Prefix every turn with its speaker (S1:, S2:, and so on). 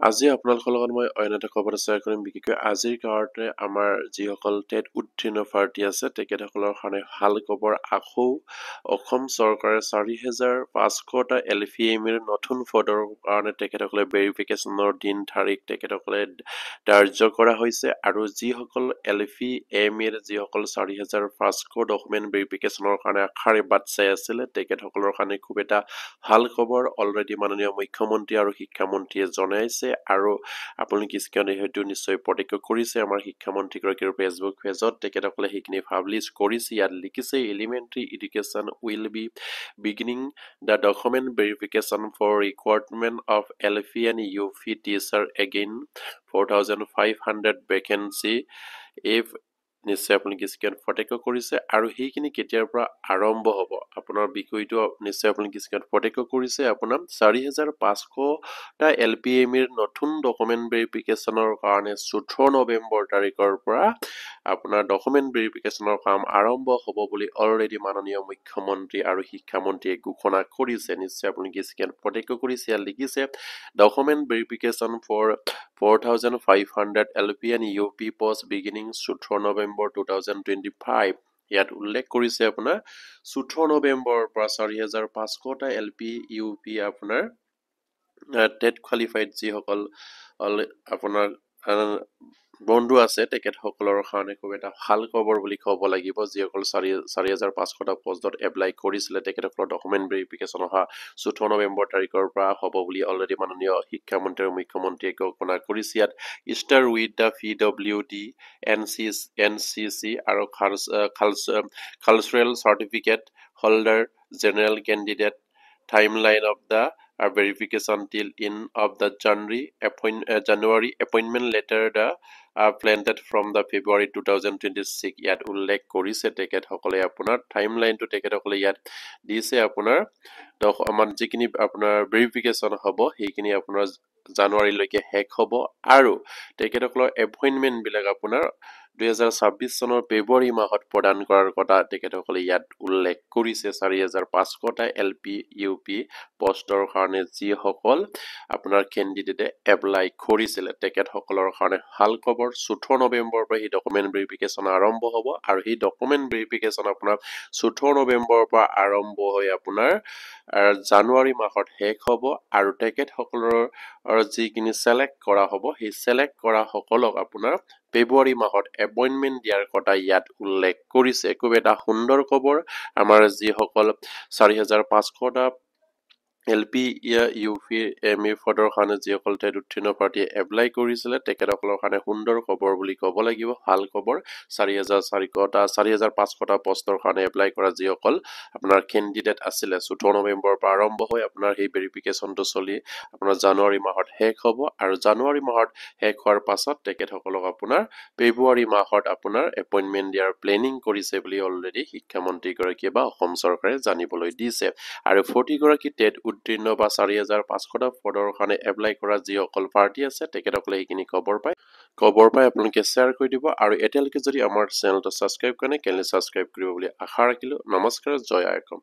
S1: আজি আপোনালোকৰ লগত মই অন্য এটা খবৰ শ্বেয়াৰ কৰিম বিশেষকৈ আজিৰ কাৰণে আমাৰ যিসকল টেট উত্তীৰ্ণ প্ৰাৰ্থী আছে তেখেতসকলৰ কাৰণে ভাল খবৰ আকৌ অসম চৰকাৰে ৪,৫০০টা LPMৰ নতুন পদৰ কাৰণে তেখেতসকলে ভেৰিফিকেশ্যনৰ দিন তাৰিখ তেখেতসকলে ধাৰ্য কৰা হৈছে আৰু যিসকল LPMৰ যিসকল ৪,৫০০ ডকুমেণ্ট ভেৰিফিকেশ্যনৰ কাৰণে আশাৰে বাট চাই আছিলে তেখেতসকলৰ কাৰণে খুব এটা ভাল খবৰ অলৰেডি মাননীয় মুখ্যমন্ত্ৰী আৰু শিক্ষামন্ত্ৰীয়ে জনাইছে আৰু আপোনালোকে স্ক্ৰীনত হয়তো নিশ্চয় প্ৰত্যক্ষ কৰিছে আমাৰ শিক্ষামন্ত্ৰীগৰাকীৰ ফেচবুক পেজত তেখেতসকলে সেইখিনি পাব্লিছ কৰিছে ইয়াত লিখিছে elementary education will be beginning the document verification for requirement of LP and UP teacher again 4,500 vacancy if নিশ্চয় আপোনালোকে স্ক্ৰীনত প্ৰত্যক্ষ কৰিছে আৰু সেইখিনি কেতিয়াৰ পৰা আৰম্ভ হ'ব আপোনাৰ বিষয়টো নিশ্চয় আপোনালোকে স্ক্ৰীনত প্ৰত্যক্ষ কৰিছে আপোনাৰ ৪,৫০০টা LPMৰ নতুন ডকুমেণ্ট ভেৰিফিকেশ্যনৰ কাৰণে ১৪ নৱেম্বৰ তাৰিখৰ পৰা আপোনাৰ ডকুমেণ্ট ভেৰিফিকেশ্যনৰ কাম আৰম্ভ হ'ব বুলি অলৰেডি মাননীয় মুখ্যমন্ত্ৰী আৰু শিক্ষামন্ত্ৰীয়ে ঘোষণা কৰিছে নিশ্চয় আপোনালোকে স্ক্ৰীনত প্ৰত্যক্ষ কৰিছে ইয়াত লিখিছে document verification for 4,500 LP and UP post beginning 14 November 2025 ইয়াত উল্লেখ কৰিছে আপোনাৰ 14 নৱেম্বৰৰ পৰা ৪,৫০০টা LP UP আপোনাৰ টেট কোৱালিফাইড যিসকল আপোনাৰ বন্ধু আছে তেখেতসকলৰ কাৰণে খুব এটা ভাল খবৰ বুলি ক'ব লাগিব যিসকল ৪,৫০০টা পষ্টত এপ্লাই কৰিছিলে তেখেতসকলৰ ডকুমেণ্ট ভেৰিফিকেশ্যন অহা 14 নৱেম্বৰ তাৰিখৰ পৰা হ'ব বুলি অলৰেডি মাননীয় শিক্ষামন্ত্ৰী আৰু মুখ্যমন্ত্ৰীয়ে ঘোষণা কৰিছে ইয়াত star with the PWD NCC আৰু cultural certificate holder general candidate timeline of the verification till in of the January appointment letter the planted from the February 2026 ইয়াত উল্লেখ কৰিছে তেখেতসকলে আপোনাৰ টাইমলাইনটো তেখেতসকলে ইয়াত দিছে আপোনাৰ আমাৰ যিখিনি আপোনাৰ ভেৰিফিকেশ্যন হ'ব সেইখিনি আপোনাৰ জানুৱাৰীলৈকে শেষ হ'ব আৰু তেখেতসকলৰ এপইণ্টমেণ্টবিলাক আপোনাৰ 2026 চনৰ ফেব্ৰুৱাৰী মাহত প্ৰদান কৰাৰ কথা তেখেতসকলে ইয়াত উল্লেখ কৰিছে ৪,৫০০টা LP UP পষ্টৰ কাৰণে যিসকল আপোনাৰ কেণ্ডিডেটে এপ্লাই কৰিছিলে তেখেতসকলৰ কাৰণে ভাল খবৰ 14 নৱেম্বৰৰ পৰা এই ডকুমেণ্ট ভেৰিফিকেশ্যন আৰম্ভ হ'ব আৰু এই ডকুমেণ্ট ভেৰিফিকেশ্যন আপোনাৰ 14 নৱেম্বৰৰ পৰা আৰম্ভ হৈ আপোনাৰ জানুৱাৰী মাহত শেষ হ'ব আৰু তেখেতসকলৰ যিখিনি চেলেক্ট কৰা হ'ব সেই চেলেক্ট কৰা সকলক আপোনাৰ ফেব্ৰুৱাৰী মাহত এপইণ্টমেণ্ট দিয়াৰ কথা ইয়াত উল্লেখ কৰিছে খুব এটা সুন্দৰ খবৰ আমাৰ যিসকল ৪,৫০০টা LP UP ME পদৰ কাৰণে যিসকল টেট উত্তীৰ্ণ প্ৰাৰ্থীয়ে এপ্লাই কৰিছিলে তেখেতসকলৰ কাৰণে সুন্দৰ খবৰ বুলি ক'ব লাগিব ভাল খবৰ ৪,৫০০টা পষ্টৰ কাৰণে এপ্লাই কৰা যিসকল আপোনাৰ কেণ্ডিডেট আছিলে 14 নৱেম্বৰৰ পৰা আৰম্ভ হৈ আপোনাৰ সেই ভেৰিফিকেশ্যনটো চলি আপোনাৰ জানুৱাৰী মাহত শেষ হ'ব আৰু জানুৱাৰী মাহত শেষ হোৱাৰ পাছত তেখেতসকলক আপোনাৰ ফেব্ৰুৱাৰী মাহত আপোনাৰ এপইণ্টমেণ্ট দিয়াৰ প্লেনিং কৰিছে বুলি অলৰেডি শিক্ষামন্ত্ৰীগৰাকীয়ে বা অসম চৰকাৰে জানিবলৈ দিছে আৰু 40গৰাকী টেট উত্তীৰ্ণ বা ৪,৫০০টা পদৰ কাৰণে এপ্লাই কৰা যিসকল প্ৰাৰ্থী আছে তেখেতসকলে এইখিনি খবৰ পাই আপোনালোকে শ্বেয়াৰ কৰি দিব আৰু এতিয়ালৈকে যদি আমাৰ চেনেলটো ছাবস্ক্ৰাইব কৰে কেলে ছাবস্ক্ৰাইব কৰিব বুলি আশা ৰাখিলোঁ নমস্কাৰ জয় আইকম